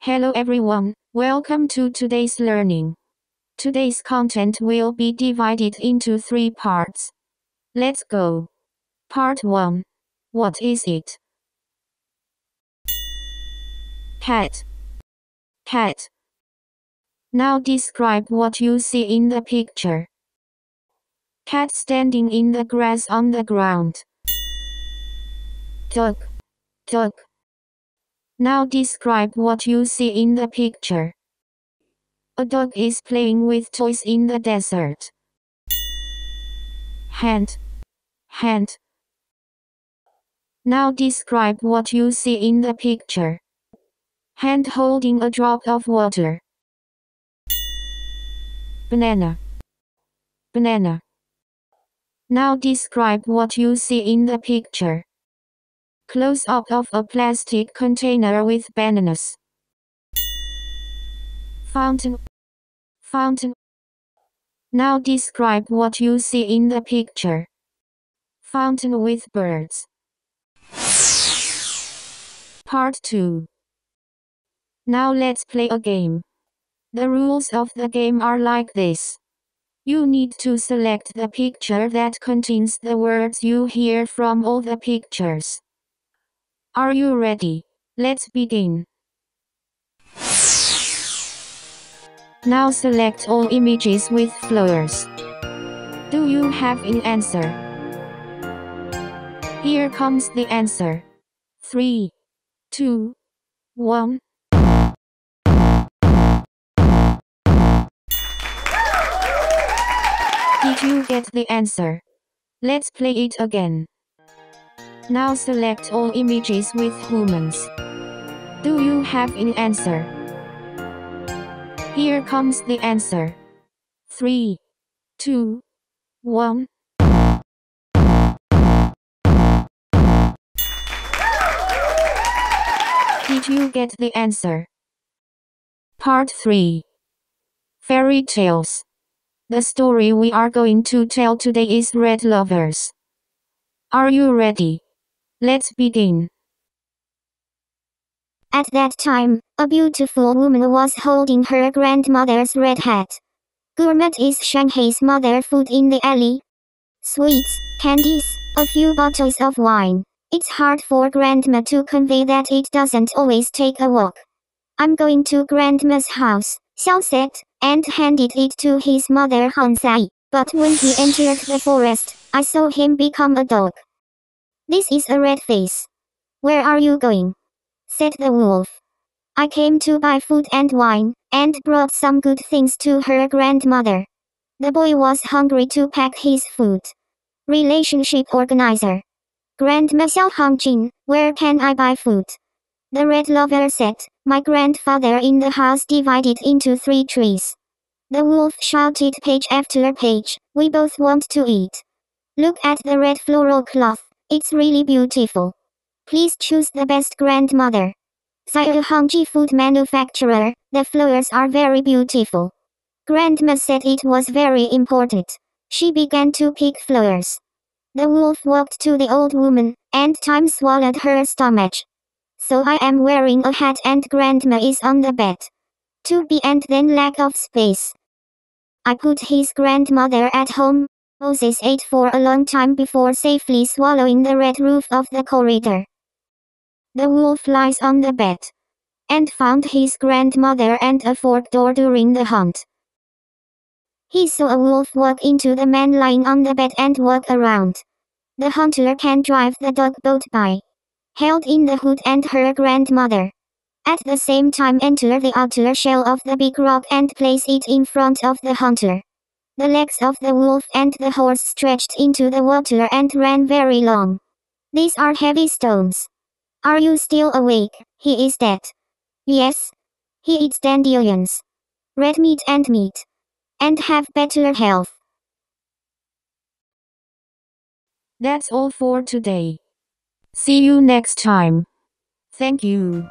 Hello everyone, welcome to today's learning. Today's content will be divided into 3 parts. Let's go. Part 1. What is it? Cat. Cat. Now describe what you see in the picture. Cat standing in the grass on the ground. Dog. Dog. Now describe what you see in the picture. A dog is playing with toys in the desert. Hand. Hand. Now describe what you see in the picture. Hand holding a drop of water. Banana. Banana. Now describe what you see in the picture. Close-up of a plastic container with bananas. Fountain. Fountain. Now describe what you see in the picture. Fountain with birds. Part 2. Now let's play a game. The rules of the game are like this. You need to select the picture that contains the words you hear from all the pictures. Are you ready? Let's begin. Now select all images with flowers. Do you have an answer? Here comes the answer. 3, 2, 1. Did you get the answer? Let's play it again. Now select all images with humans. Do you have an answer? Here comes the answer. 3, 2, 1. Did you get the answer? Part 3. Fairy tales. The story we are going to tell today is Red Lovers. Are you ready? Let's begin. At that time, a beautiful woman was holding her grandmother's red hat. Gourmet is Shanghai's mother food in the alley. Sweets, candies, a few bottles of wine. It's hard for grandma to convey that it doesn't always take a walk. I'm going to grandma's house, Xiao said, and handed it to his mother Han Sai. But when he entered the forest, I saw him become a dog. This is a red face. Where are you going? Said the wolf. I came to buy food and wine, and brought some good things to her grandmother. The boy was hungry to pack his food. Relationship organizer. Grandma Xiao Hangjin, where can I buy food? The red lover said, my grandfather in the house divided into 3 trees. The wolf shouted page after page, we both want to eat. Look at the red floral cloth, it's really beautiful. Please choose the best grandmother. Zai Hongji food manufacturer, the flowers are very beautiful. Grandma said it was very important. She began to pick flowers. The wolf walked to the old woman, and time swallowed her stomach. So I am wearing a hat and grandma is on the bed. To be and then lack of space. I put his grandmother at home. Moses ate for a long time before safely swallowing the red roof of the corridor. The wolf lies on the bed. And found his grandmother and a forked door during the hunt. He saw a wolf walk into the man lying on the bed and walk around. The hunter can drive the dog boat by. Held in the hood and her grandmother. At the same time enter the outer shell of the big rock and place it in front of the hunter. The legs of the wolf and the horse stretched into the water and ran very long. These are heavy stones. Are you still awake? He is dead. Yes. He eats dandelions. Red meat. And have better health. That's all for today. See you next time. Thank you.